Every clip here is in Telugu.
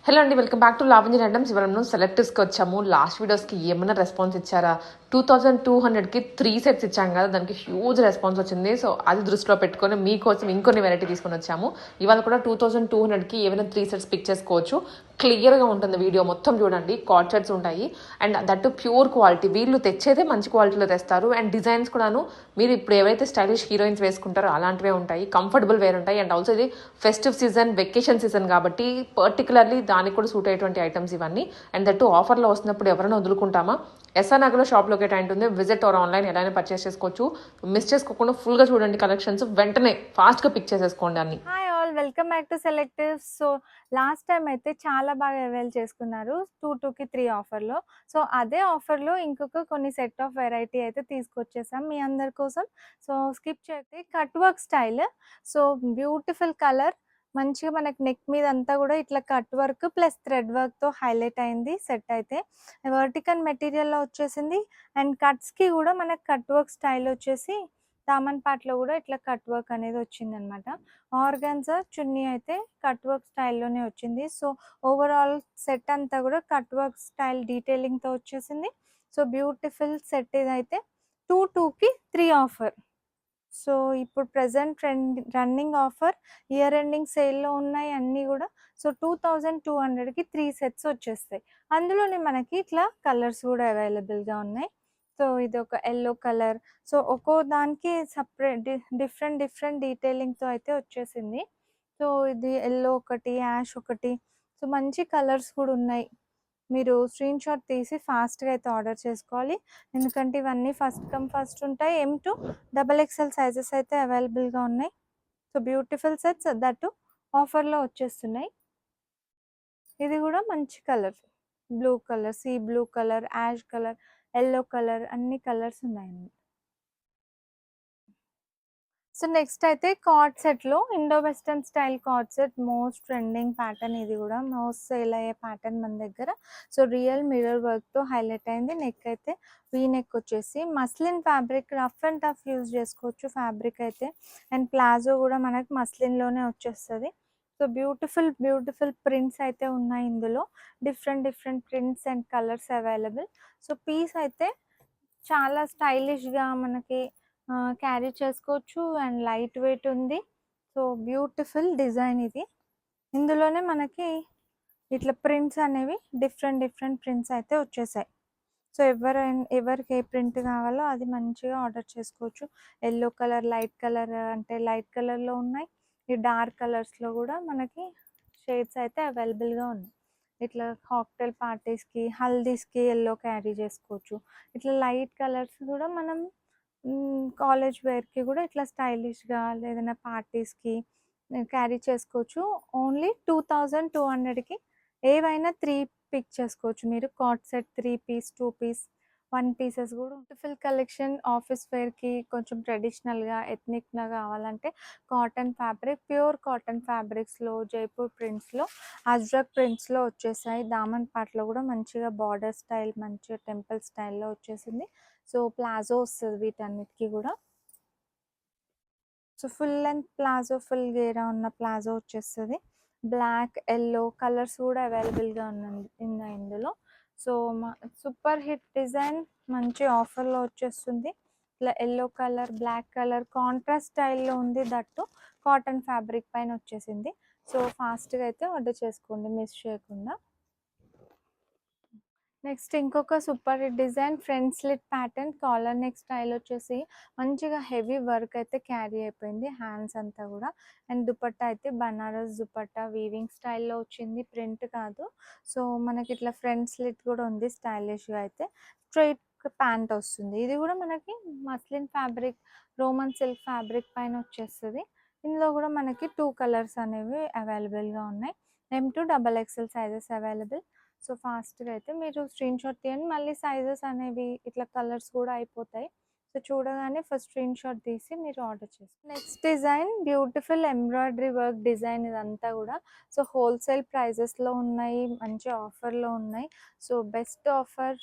హలో అండి. Welcome back to Lavanya randoms. ఇవాళ మనం సెలెక్టర్స్‌కి వచ్చాము. లాస్ట్ వీడియోస్‌కి ఏమన్నా రెస్పాన్స్ ఇచ్చారా? 2200కి 3 సెట్స్ ఇచ్చాం కదా! దానికి హ్యూజ్ రెస్పాన్స్ వచ్చింది. సో, అది దృష్టిలో పెట్టుకొని మీకోసం ఇంకొన్ని వెరైటీ తీసుకొని వచ్చాము. ఇవాళ కూడా 2200కి ఏవైనా 3 సెట్స్ పిక్ చేసుకోవచ్చు. క్లియర్‌గా ఉంటుంది వీడియో మొత్తం చూడండి. కార్డ్ సెట్స్ ఉంటాయి. And that pure quality. వీళ్ళు తెచ్చేదే మంచి క్వాలిటీలో తెస్తారు. అండ్ డిజైన్స్ కూడాను మీరు ఇప్పుడు ఏవైతే స్టైలిష్ హీరోయిన్స్ వేసుకుంటారో అలాంటివే ఉంటాయి. కంఫర్టబుల్ వేర్ ఉంటాయి. అండ్ ఆల్సో ఇది ఫెస్టివ్ సీజన్, వెకేషన్ సీజన్ కాబట్టి పర్టికులర్లీ దానికి కూడా సూట్ అయ్యేటువంటి ఐటమ్స్ ఇవన్నీ. అండ్ దట్టు ఆఫర్లో వస్తున్నప్పుడు ఎవరైనా వదులుకుంటామా? ఎస్ఆర్ నగర్లో షాప్ లొకేట్ అయి ఉంటుంది. విజిట్ ఆర్ ఆన్లైన్ ఎలా అయినా పర్చేస్ చేసుకోవచ్చు. మిస్ చేసుకోకుండా ఫుల్గా చూడండి కలెక్షన్స్. వెంటనే ఫాస్ట్గా పిక్ చేసేసుకోండి అన్ని. Hi all, welcome back to సెలెక్టివ్స్. So last time అయితే చాలా బాగా అవైల్ చేసుకున్నారు 2కి 3 ఆఫర్లో. సో అదే ఆఫర్లో ఇంకొక కొన్ని సెట్ ఆఫ్ వెరైటీ అయితే తీసుకొచ్చేసాం మీ అందరి కోసం. సో స్కిప్ చేస్తే cut work style. So beautiful colour, మంచిగా మనకి నెక్ మీద అంతా కూడా ఇట్లా కట్ వర్క్ ప్లస్ థ్రెడ్ వర్క్తో హైలైట్ అయింది సెట్ అయితే. వర్టికల్ మెటీరియల్లో వచ్చేసింది. అండ్ కట్స్కి కూడా మనకి కట్ వర్క్ స్టైల్ వచ్చేసి దామన్ పార్ట్లో కూడా ఇట్లా కట్ వర్క్ అనేది వచ్చిందనమాట. ఆర్గాన్జా చున్నీ అయితే కట్ వర్క్ స్టైల్లోనే వచ్చింది. సో ఓవరాల్ సెట్ అంతా కూడా కట్ వర్క్ స్టైల్ డీటెయిలింగ్తో వచ్చేసింది. సో బ్యూటిఫుల్ సెట్ ఇదైతే 2కి 3 ఆఫర్. సో ఇప్పుడు present running offer, year ending సేల్లో ఉన్నాయి అన్నీ కూడా. సో 2200కి 3 సెట్స్ వచ్చేస్తాయి. అందులోనే మనకి ఇట్లా కలర్స్ కూడా అవైలబుల్గా ఉన్నాయి. సో ఇది ఒక ఎల్లో కలర్. సో ఒక్కో దానికి సపరేట్ డిఫరెంట్ డీటెయిలింగ్తో అయితే వచ్చేసింది. సో ఇది ఎల్లో ఒకటి, యాష్ ఒకటి. సో మంచి కలర్స్ కూడా ఉన్నాయి. మీరు స్క్రీన్ షాట్ తీసి ఫాస్ట్గా అయితే ఆర్డర్ చేసుకోవాలి. ఎందుకంటే ఇవన్నీ ఫస్ట్ కమ్ ఫస్ట్ ఉంటాయి. M2 XXL సైజెస్ అయితే అవైలబుల్గా ఉన్నాయి. సో బ్యూటిఫుల్ సెట్స్ దట్టు ఆఫర్లో వచ్చేస్తున్నాయి. ఇది కూడా మంచి colour, blue colour, sea blue colour, ash colour, yellow colour, అన్ని కలర్స్ ఉన్నాయండి. సో నెక్స్ట్ అయితే కార్డ్ సెట్లో Indo western style card set, most trending pattern. ఇది కూడా మోస్ట్ సేల్ అయ్యే ప్యాటర్న్ మన దగ్గర. సో రియల్ మిర్రర్ వర్క్తో హైలైట్ అయింది. నెక్ అయితే వీ నెక్ వచ్చేసి muslin fabric, rough and tough use చేసుకోవచ్చు ఫ్యాబ్రిక్ అయితే. అండ్ ప్లాజో కూడా మనకి మస్లిన్లోనే వచ్చేస్తుంది. సో బ్యూటిఫుల్ ప్రింట్స్ అయితే ఉన్నాయి ఇందులో. Different prints and colours available. So piece అయితే చాలా స్టైలిష్గా మనకి క్యారీ చేసుకోవచ్చు. అండ్ లైట్ వెయిట్ ఉంది. సో బ్యూటిఫుల్ డిజైన్ ఇది. ఇందులోనే మనకి ఇట్లా ప్రింట్స్ అనేవి డిఫరెంట్ ప్రింట్స్ అయితే వచ్చేసాయి. సో ఎవరికి ఏ ప్రింట్ కావాలో అది మంచిగా ఆర్డర్ చేసుకోవచ్చు. ఎల్లో కలర్, లైట్ కలర్ అంటే లైట్ కలర్లో ఉన్నాయి. ఈ డార్క్ కలర్స్లో కూడా మనకి షేడ్స్ అయితే అవైలబుల్గా ఉన్నాయి. ఇట్లా కాక్టైల్ పార్టీస్కి, హల్దీస్కి ఎల్లో క్యారీ చేసుకోవచ్చు. ఇట్లా లైట్ కలర్స్ కూడా మనం కాలేజ్ వేర్కి కూడా ఇట్లా స్టైలిష్గా ఏదైనా పార్టీస్కి క్యారీ చేసుకోవచ్చు. ఓన్లీ 2200కి ఏవైనా 3 పిక్ చేసుకోవచ్చు మీరు. Coord set 3 piece, 2 piece, 1 pieces కూడా బ్యూటిఫుల్ కలెక్షన్. ఆఫీస్ వేర్కి కొంచెం ట్రెడిషనల్గా ఎథ్నిక్గా కావాలంటే కాటన్ ఫ్యాబ్రిక్, ప్యూర్ కాటన్ ఫ్యాబ్రిక్స్లో జైపూర్ ప్రింట్స్లో, అజ్రక్ ప్రింట్స్లో వచ్చేసాయి. దామన్ పార్ట్లో కూడా మంచిగా బార్డర్ స్టైల్, మంచిగా టెంపుల్ స్టైల్లో వచ్చేసింది. సో ప్లాజో వస్తుంది వీటన్నిటికీ కూడా. So full length palazzo, full గేరా ఉన్న ప్లాజో వచ్చేస్తుంది. బ్లాక్, ఎల్లో కలర్స్ కూడా అవైలబుల్గా ఉన్నాయి ఇందులో. సో సూపర్ హిట్ డిజైన్, మంచి ఆఫర్లో వచ్చేస్తుంది. ఇట్లా yellow colour, black colour contrast స్టైల్లో ఉంది. దట్టు కాటన్ ఫ్యాబ్రిక్ పైన వచ్చేసింది. సో ఫాస్ట్గా అయితే ఆర్డర్ చేసుకోండి మిస్ చేయకుండా. నెక్స్ట్ ఇంకొక super hit design, front slit pattern, caller neck style వచ్చేసి మంచిగా హెవీ వర్క్ అయితే క్యారీ అయిపోయింది హ్యాండ్స్ అంతా కూడా. అండ్ దుపట్టా అయితే బనారస్ దుపట్టా వీవింగ్ స్టైల్లో వచ్చింది, ప్రింట్ కాదు. సో మనకి ఇట్లా ఫ్రంట్ స్లిట్ కూడా ఉంది స్టైలిష్గా అయితే. స్ట్రైట్ ప్యాంట్ వస్తుంది. ఇది కూడా మనకి muslin fabric, Roman silk fabric పైన వచ్చేస్తుంది. ఇందులో కూడా మనకి 2 కలర్స్ అనేవి అవైలబుల్గా ఉన్నాయి. M2 XXL sizes available. So ఫాస్ట్గా అయితే మీరు స్క్రీన్ షాట్ తీయండి. మళ్ళీ సైజెస్ అనేవి ఇట్లా కలర్స్ కూడా అయిపోతాయి. సో చూడగానే ఫస్ట్ స్క్రీన్ షాట్ తీసి మీరు ఆర్డర్ చేసుకోండి. Next design beautiful embroidery work design ఇదంతా కూడా. సో హోల్సేల్ ప్రైజెస్లో ఉన్నాయి, మంచి ఆఫర్లో ఉన్నాయి. So best offer,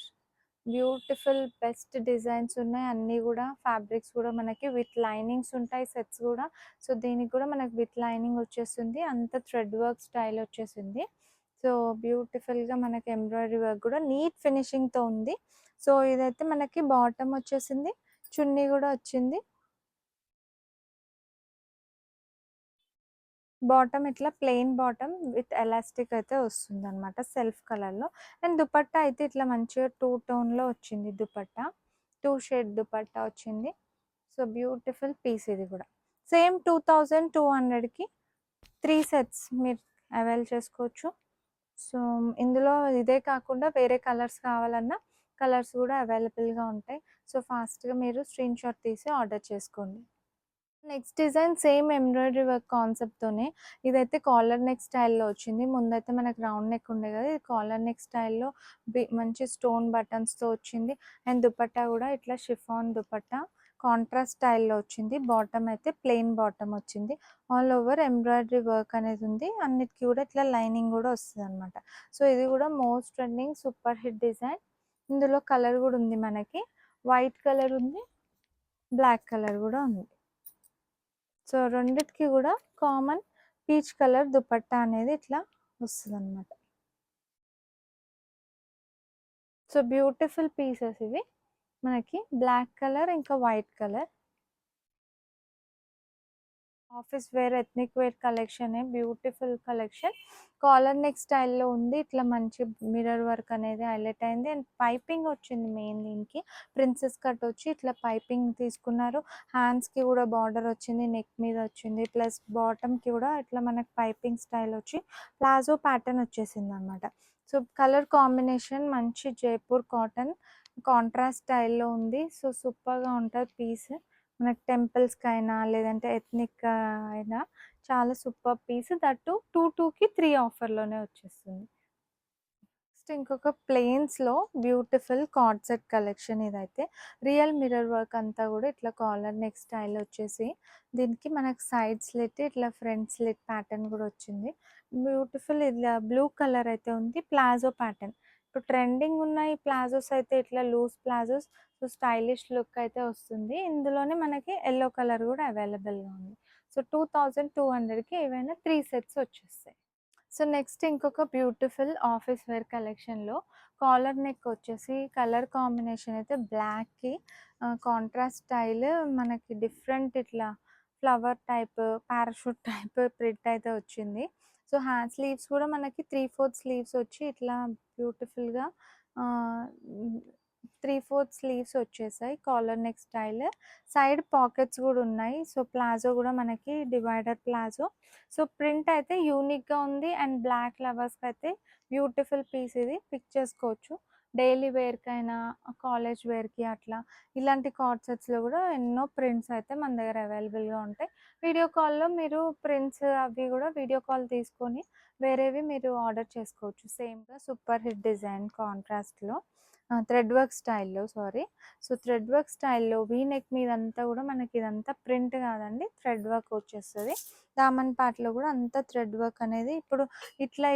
beautiful best designs ఉన్నాయి అన్నీ కూడా. ఫ్యాబ్రిక్స్ కూడా మనకి విత్ లైనింగ్స్ ఉంటాయి సెట్స్ కూడా. సో దీనికి కూడా మనకి విత్ లైనింగ్ వచ్చేస్తుంది. అంత థ్రెడ్ వర్క్ స్టైల్ వచ్చేసింది. సో బ్యూటిఫుల్గా మనకి ఎంబ్రాయిడరీ వర్క్ కూడా నీట్ ఫినిషింగ్తో ఉంది. సో ఇదైతే మనకి బాటమ్ వచ్చేసింది, చున్నీ కూడా వచ్చింది. బాటమ్ ఇట్లా ప్లెయిన్ బాటమ్ విత్ ఎలాస్టిక్ అయితే వస్తుంది అనమాట సెల్ఫ్ కలర్లో. అండ్ దుపట్టా అయితే ఇట్లా మంచిగా టూ టోన్లో వచ్చింది దుపట్టా, టూ షేడ్ దుపట్టా వచ్చింది. సో బ్యూటిఫుల్ పీస్ ఇది కూడా. సేమ్ 2200కి 3 సెట్స్ మీరు అవైల్ చేసుకోవచ్చు. సో ఇందులో ఇదే కాకుండా వేరే కలర్స్ కావాలన్నా కలర్స్ కూడా అవైలబుల్గా ఉంటాయి. సో ఫాస్ట్గా మీరు స్క్రీన్ షాట్ తీసి ఆర్డర్ చేసుకోండి. Next design same embroidery work కాన్సెప్ట్తోనే ఇదైతే కాలర్ నెక్ స్టైల్లో వచ్చింది. ముందైతే మనకు రౌండ్ నెక్ ఉండే కదా, ఇది కాలర్ నెక్ స్టైల్లో మంచి స్టోన్ బటన్స్తో వచ్చింది. అండ్ దుపట్టా కూడా ఇట్లా షిఫాన్ దుపట్టా కాంట్రాస్ట్ స్టైల్లో వచ్చింది. బాటమ్ అయితే ప్లెయిన్ బాటమ్ వచ్చింది. ఆల్ ఓవర్ ఎంబ్రాయిడరీ వర్క్ అనేది ఉంది. అన్నిటికీ కూడా ఇట్లా లైనింగ్ కూడా వస్తుంది అనమాట. సో ఇది కూడా most trending super hit design. ఇందులో కలర్ కూడా ఉంది, మనకి వైట్ కలర్ ఉంది, బ్లాక్ కలర్ కూడా ఉంది. సో రెండిటికి కూడా కామన్ పీచ్ కలర్ దుపట్టా అనేది ఇట్లా వస్తుంది అనమాట. సో బ్యూటిఫుల్ పీసెస్ ఇవి, మనకి బ్లాక్ కలర్ ఇంకా white colour. Office wear ethnic wear collection, beautiful collection. Collar neck స్టైల్లో ఉంది. ఇట్లా మంచి మిర్రర్ వర్క్ అనేది హైలైట్ అయింది. అండ్ పైపింగ్ వచ్చింది మెయిన్ దీనికి. ప్రిన్సెస్ కట్ వచ్చి ఇట్లా పైపింగ్ తీసుకున్నారు. హ్యాండ్స్కి కూడా బార్డర్ వచ్చింది, నెక్ మీద వచ్చింది. ప్లస్ బాటమ్కి కూడా ఇట్లా మనకి పైపింగ్ స్టైల్ వచ్చి ప్లాజో ప్యాటర్న్ వచ్చేసింది అనమాట. సో కలర్ కాంబినేషన్ మంచి జైపూర్ కాటన్ కాంట్రాస్ట్ స్టైల్లో ఉంది. సో సూపర్గా ఉంటుంది పీస్. మనకి టెంపుల్స్కి అయినా లేదంటే ఎథ్నిక్ అయినా చాలా సూపర్ పీస్. దట్టు 2కి 3 ఆఫర్లోనే వచ్చేస్తుంది. నెక్స్ట్ ఇంకొక ప్లెయిన్స్లో బ్యూటిఫుల్ కార్డ్ సెట్ కలెక్షన్. ఇదైతే రియల్ మిర్రర్ వర్క్ అంతా కూడా ఇట్లా కాలర్ నెక్ స్టైల్ వచ్చేసి దీనికి మనకు సైడ్ స్లిట్ ఇట్లా ఫ్రంట్ స్లిట్ ప్యాటర్న్ కూడా వచ్చింది. బ్యూటిఫుల్ ఇట్లా బ్లూ కలర్ అయితే ఉంది. ప్లాజో ప్యాటర్న్ ఇప్పుడు ట్రెండింగ్ ఉన్న ఈ ప్లాజోస్ అయితే ఇట్లా loose palazzos. So stylish look అయితే వస్తుంది. ఇందులోనే మనకి ఎల్లో కలర్ కూడా అవైలబుల్గా ఉంది. సో 2200కి ఏవైనా 3 సెట్స్ వచ్చేస్తాయి. సో నెక్స్ట్ ఇంకొక బ్యూటిఫుల్ ఆఫీస్ వేర్ కలెక్షన్లో కాలర్ నెక్ వచ్చేసి కలర్ కాంబినేషన్ అయితే బ్లాక్కి కాంట్రాస్ట్ స్టైల్ మనకి డిఫరెంట్ ఇట్లా flower type parachute type print అయితే వచ్చింది. సో హ్యాండ్ స్లీవ్స్ కూడా మనకి 3/4 స్లీవ్స్ వచ్చి ఇట్లా బ్యూటిఫుల్గా 3/4 స్లీవ్స్ వచ్చేసాయి. Collar neck style, side pockets కూడా ఉన్నాయి. సో ప్లాజో కూడా మనకి డివైడర్ ప్లాజో. సో ప్రింట్ అయితే యూనిక్గా ఉంది. అండ్ బ్లాక్ ఫ్లవర్స్కి అయితే బ్యూటిఫుల్ పీస్ ఇది, పిక్ చేసుకోవచ్చు. డైలీ వేర్కైనా కాలేజ్ వేర్కి అట్లా ఇలాంటి కార్డ్ సెట్స్లో కూడా ఎన్నో ప్రింట్స్ అయితే మన దగ్గర అవైలబుల్గా ఉంటాయి. వీడియో కాల్లో మీరు ప్రింట్స్ అవి కూడా వీడియో కాల్ తీసుకొని వేరేవి మీరు ఆర్డర్ చేసుకోవచ్చు. సేమ్గా సూపర్ హిట్ డిజైన్ కాంట్రాస్ట్లో థ్రెడ్ వర్క్ స్టైల్లో సో థ్రెడ్ వర్క్ స్టైల్లో వీ నెక్ మీద అంతా కూడా మనకి ఇదంతా ప్రింట్ కాదండి, థ్రెడ్ వర్క్ వచ్చేస్తుంది. దామన్ పార్ట్లో కూడా అంతా థ్రెడ్ వర్క్ అనేది ఇప్పుడు ఇట్లా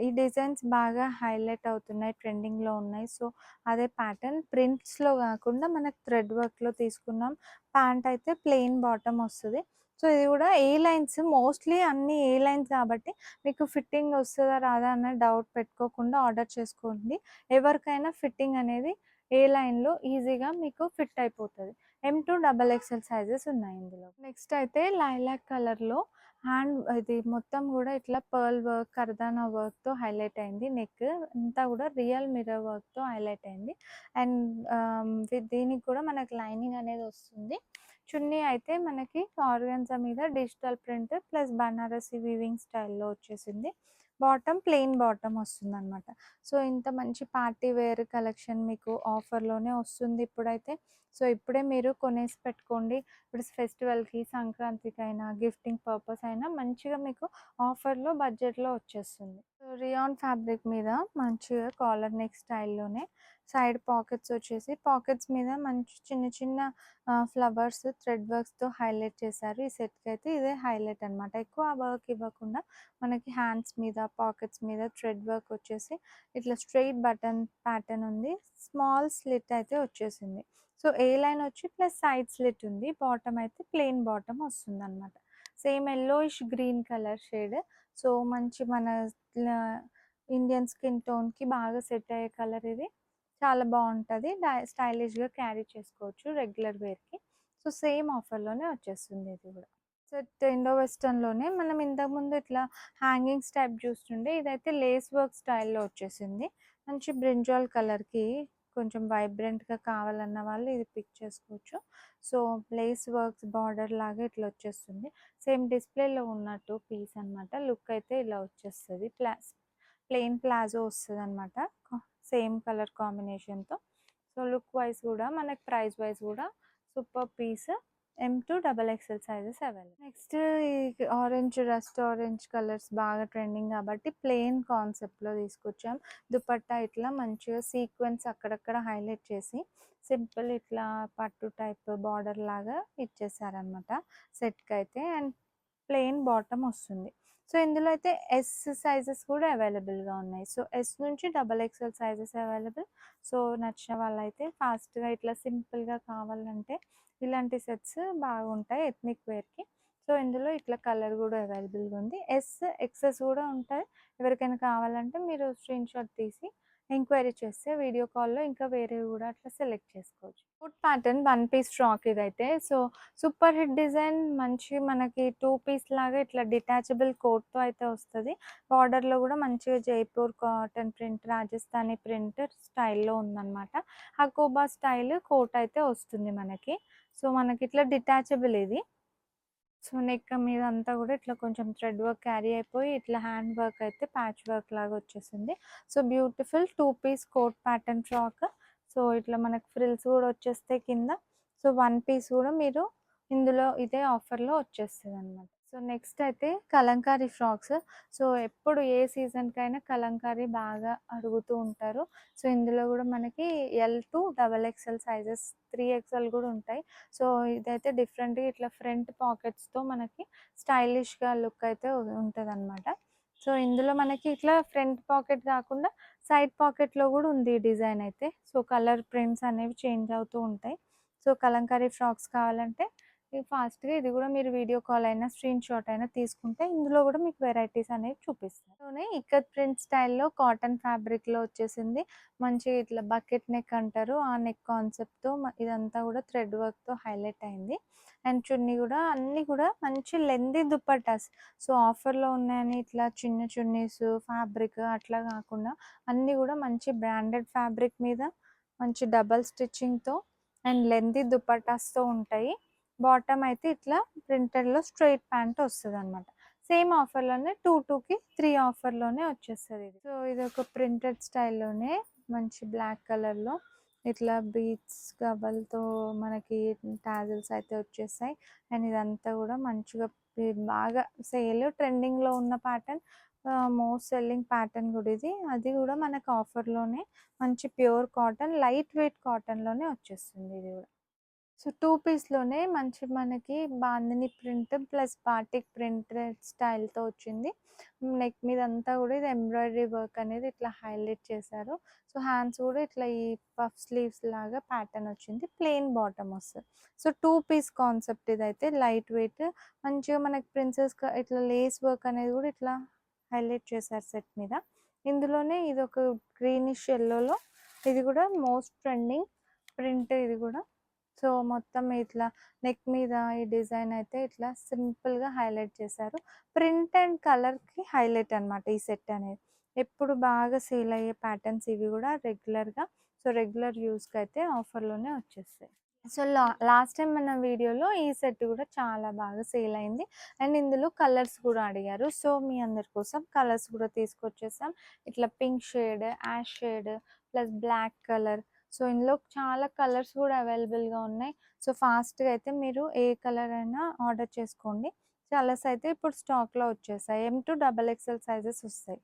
ఈ డిజైన్స్ బాగా హైలైట్ అవుతున్నాయి, ట్రెండింగ్లో ఉన్నాయి. సో అదే ప్యాటర్న్ ప్రింట్స్లో కాకుండా మనకు థ్రెడ్ వర్క్లో తీసుకున్నాం. ప్యాంట్ అయితే ప్లెయిన్ బాటమ్ వస్తుంది. సో ఇది కూడా ఏ లైన్స్, మోస్ట్లీ అన్ని ఏ లైన్స్ కాబట్టి మీకు ఫిట్టింగ్ వస్తుందా రాదా అన్న డౌట్ పెట్టుకోకుండా ఆర్డర్ చేసుకోండి. ఎవరికైనా ఫిట్టింగ్ అనేది ఏ లైన్లో ఈజీగా మీకు ఫిట్ అయిపోతుంది. M2 XXL సైజెస్ ఉన్నాయి ఇందులో. నెక్స్ట్ అయితే లైలాక్ కలర్లో హ్యాండ్ ఇది మొత్తం కూడా ఇట్లా పర్ల్ వర్క్ కర్దానా వర్క్తో హైలైట్ అయింది. నెక్ అంతా కూడా రియల్ మిర్రర్ వర్క్తో హైలైట్ అయింది. అండ్ దీనికి కూడా మనకి లైనింగ్ అనేది వస్తుంది. చున్నీ అయితే మనకి ఆర్గన్జా మీద digital print plus Banarasi weaving స్టైల్లో వచ్చేసింది. బాటమ్ ప్లెయిన్ బాటమ్ వస్తుంది అనమాట. సో ఇంత మంచి పార్టీ వేర్ కలెక్షన్ మీకు ఆఫర్లోనే వస్తుంది ఇప్పుడైతే. సో ఇప్పుడే మీరు కొనేసి పెట్టుకోండి. ఇప్పుడు ఫెస్టివల్కి, సంక్రాంతికి అయినా గిఫ్టింగ్ పర్పస్ అయినా మంచిగా మీకు ఆఫర్లో బడ్జెట్లో వచ్చేస్తుంది. సో రియాన్ ఫ్యాబ్రిక్ మీద మంచిగా కాలర్ నెక్ స్టైల్లోనే సైడ్ పాకెట్స్ వచ్చేసి పాకెట్స్ మీద మంచి చిన్న చిన్న ఫ్లవర్స్ థ్రెడ్ వర్క్స్తో హైలైట్ చేశారు. ఈ సెట్కి అయితే ఇదే హైలైట్ అనమాట. ఎక్కువ వర్క్ ఇవ్వకుండా మనకి హ్యాండ్స్ మీద పాకెట్స్ మీద థ్రెడ్ వర్క్ వచ్చేసి ఇట్లా స్ట్రెయిట్ బటన్ ప్యాటర్న్ ఉంది. స్మాల్ స్లిట్ అయితే వచ్చేసింది. సో ఏ లైన్ వచ్చి ప్లస్ సైడ్ స్లిట్ ఉంది. బాటమ్ అయితే ప్లెయిన్ బాటమ్ వస్తుంది అనమాట. Same yellowish green colour shade. So మంచి మన ఇండియన్ స్కిన్ టోన్‌కి బాగా సెట్ అయ్యే కలర్ ఇది. చాలా బావుంటది. స్టైలిష్‌గా క్యారీ చేసుకోవచ్చు రెగ్యులర్ వేర్‌కి. సో, సేమ్ ఆఫర్‌లోనే వచ్చేస్తుంది ఇది గూడా. సెట్ ఇండో వెస్టర్న్‌లోనే మనం ఇంతకుముందు ఇట్లా హ్యాంగింగ్స్ టైప్ చూస్తుండే ఇదైతే లేస్ వర్క్ స్టైల్‌లో వచ్చేసింది. మంచి బ్రింజాల్ కలర్‌కి కొంచెం వైబ్రెంట్‌గా కావాలన్న వాళ్ళు ఇది పిక్ చేసుకోవచ్చు. సో, లేస్ వర్క్స్ బార్డర్ లాగా ఇట్లా వచ్చేస్తుంది. సేమ్ డిస్‌ప్లేలో ఉన్నట్టు పీస్ అనమాట. లుక్ అయితే ఇలా వచ్చేస్తది. ప్లెయిన్ ప్లాజో వస్తదనమాట. సేమ్ కలర్ కాంబినేషన్‌తో. సో, లుక్ వైస్ గూడా మనకి ప్రైస్ వైస్ గూడా super piece. M2 double XL sizes available. Next ఈ రస్ట్ ఆరెంజ్ కలర్స్ బాగా ట్రెండింగ్ కాబట్టి ప్లెయిన్ కాన్సెప్ట్‌లో తీసుకొచ్చాం. దుపట్టా ఇట్లా మంచిగా సీక్వెన్స్ అక్కడక్కడ హైలైట్ చేసి సింపుల్ ఇట్లా పట్టు టైప్ బార్డర్ లాగా ఇచ్చేసారనమాట సెట్‌కైతే. అండ్ ప్లెయిన్ బాటమ్ వస్తుంది. సో, ఇందులో అయితే ఎస్ సైజెస్ కూడా అవైలబుల్‌గా ఉన్నాయి. సో, ఎస్ నుంచి double XL sizes available. So, నచ్చిన వాళ్ళైతే ఫాస్ట్‌గా ఇట్లా సింపుల్‌గా కావాలంటే ఇలాంటి సెట్స్ బాగుంటాయి ఎథ్నిక్ వేర్‌కి. సో, ఇందులో ఇట్లా కలర్ కూడా అవైలబుల్‌గా ఉంది. ఎక్సెస్ కూడా ఉంటాయి. ఎవరికైనా కావాలంటే మీరు స్క్రీన్‌షాట్ తీసి ఎంక్వైరీ చేస్తే వీడియో కాల్‌లో ఇంకా వేరేవి కూడా అట్లా సెలెక్ట్ చేసుకోవచ్చు. Coat pattern one piece frock ఇదైతే. సో, సూపర్ హిట్ డిజైన్ మంచి మనకి 2 పీస్ లాగా ఇట్లా డిటాచబుల్ కోట్‌తో అయితే వస్తది. బార్డర్‌లో కూడా మంచిగా Jaipur cotton print, Rajasthani print స్టైల్‌లో ఉందనమాట. హకోబా స్టైల్ కోట్ అయితే వస్తుంది మనకి. సో, మనకి ఇట్లా డిటాచబుల్ ఇది. సో, నెక్ మీద అంతా కూడా ఇట్లా కొంచెం థ్రెడ్ వర్క్ క్యారీ అయిపోయి ఇట్లా హ్యాండ్ వర్క్ అయితే ప్యాచ్ వర్క్ లాగా వచ్చేసింది. So, beautiful 2 piece coat pattern frock. So, ఇట్లా మనకు ఫ్రిల్స్ కూడా వచ్చేస్తాయి కింద. సో, వన్ పీస్ కూడా మీరు ఇందులో ఇదే ఆఫర్‌లో వచ్చేస్తదనమాట. సో, నెక్స్ట్ అయితే కలంకారీ ఫ్రాక్స్. సో, ఎప్పుడు ఏ సీజన్‌కైనా కలంకారీ బాగా అడుగుతూ ఉంటారు. సో, ఇందులో కూడా మనకి L to double XL sizes 3 XL కూడా ఉంటాయి. సో, ఇదైతే డిఫరెంట్‌గా ఇట్లా ఫ్రంట్ పాకెట్స్‌తో మనకి స్టైలిష్‌గా లుక్ అయితే ఉంటదనమాట. సో, ఇందులో మనకి ఇట్లా ఫ్రంట్ పాకెట్ కాకుండా సైడ్ పాకెట్‌లో కూడా ఉంది ఈ డిజైన్ అయితే. సో, కలర్ ప్రింట్స్ అనేవి చేంజ్ అవుతూ ఉంటాయి. సో, కలంకారీ ఫ్రాక్స్ కావాలంటే ఫాస్ట్‌గా ఇది కూడా మీరు వీడియో కాల్ అయినా, స్క్రీన్‌షాట్ అయినా తీసుకుంటే ఇందులో కూడా మీకు వెరైటీస్ అనేవి చూపిస్తాయి. లోనే ఇక్కత్ ప్రింట్ స్టైల్‌లో కాటన్ ఫ్యాబ్రిక్‌లో వచ్చేసింది. మంచిగా ఇట్లా బకెట్ నెక్ అంటారు. ఆ నెక్ కాన్సెప్ట్‌తో ఇదంతా కూడా థ్రెడ్ వర్క్‌తో హైలైట్ అయింది. అండ్ చున్నీ కూడా అన్నీ కూడా మంచి లెంతీ దుపట్టాస్. సో, ఆఫర్‌లో ఉన్నాయని ఇట్లా చిన్న చున్నీస్, ఫ్యాబ్రిక్ అట్లా కాకుండా అన్నీ కూడా మంచి బ్రాండెడ్ ఫ్యాబ్రిక్ మీద మంచి డబల్ స్టిచ్చింగ్‌తో అండ్ లెంతీ దుపట్టాస్‌తో ఉంటాయి. బాటమ్ అయితే ఇట్లా ప్రింటెడ్‌లో స్ట్రెయిట్ ప్యాంట్ వస్తదనమాట. సేమ్ ఆఫర్‌లోనే 2కి 3 ఆఫర్‌లోనే వచ్చేస్తది ఇది. సో, ఇదొక ప్రింటెడ్ స్టైల్‌లోనే మంచి బ్లాక్ కలర్‌లో ఇట్లా బీడ్స్ గవ్వలతో మనకి టాజిల్స్ అయితే వచ్చేసాయి. అండ్ ఇదంతా కూడా మంచిగా బాగా ట్రెండింగ్‌లో ఉన్న ప్యాటర్న్. మోస్ట్ సెల్లింగ్ ప్యాటర్న్ కూడా ఇది. అది కూడా మనకు ఆఫర్‌లోనే మంచి ప్యూర్ కాటన్, లైట్ వెయిట్ కాటన్‌లోనే వచ్చేస్తుంది ఇది కూడా. సో, 2 పీస్‌లోనే మంచి మనకి bandhani print plus batik printed స్టైల్‌తో వచ్చింది. నెక్ మీదంతా కూడా ఇది ఎంబ్రాయిడరీ వర్క్ అనేది ఇట్లా హైలైట్ చేశారు. సో, హ్యాండ్స్ కూడా ఇట్లా ఈ పఫ్ స్లీవ్స్ లాగా ప్యాటర్న్ వచ్చింది. ప్లెయిన్ బాటమ్ వస్తది. సో, 2 పీస్ కాన్సెప్ట్ ఇదైతే లైట్ వెయిట్ మంచిగా మనకి ఇట్లా లేస్ వర్క్ అనేది కూడా ఇట్లా హైలైట్ చేశారు సెట్ మీద. ఇందులోనే ఇదొక గ్రీనిష్ యెల్లోలో ఇది కూడా మోస్ట్ ట్రెండింగ్ ప్రింట్ ఇది కూడా. సో, మొత్తం ఇట్లా నెక్ మీద ఈ డిజైన్ అయితే ఇట్లా సింపుల్‌గా హైలైట్ చేశారు. ప్రింట్ అండ్ కలర్‌కి హైలైట్ అనమాట ఈ సెట్ అనేది. ఎప్పుడు బాగా సేల్ అయ్యే ప్యాటర్న్స్ ఇవి కూడా రెగ్యులర్‌గా. సో, రెగ్యులర్ యూజ్‌కైతే ఆఫర్‌లోనే వచ్చేస్తాయి. సో, లాస్ట్ టైం మన వీడియోలో ఈ సెట్ కూడా చాలా బాగా సేల్ అయింది. అండ్ ఇందులో కలర్స్ కూడా అడిగారు. సో, మీ అందరి కోసం కలర్స్ కూడా తీసుకొచ్చేసాం. ఇట్లా pink shade, ash shade plus black colour. So, ఇందులో చాలా కలర్స్ కూడా అవైలబుల్‌గా ఉన్నాయి. సో, ఫాస్ట్‌గా అయితే మీరు ఏ కలర్ అయినా ఆర్డర్ చేసుకోండి. కలర్స్ అయితే ఇప్పుడు స్టాక్‌లో వచ్చేసాయి. M2 డబల్ ఎక్స్ఎల్ సైజెస్ వస్తాయి.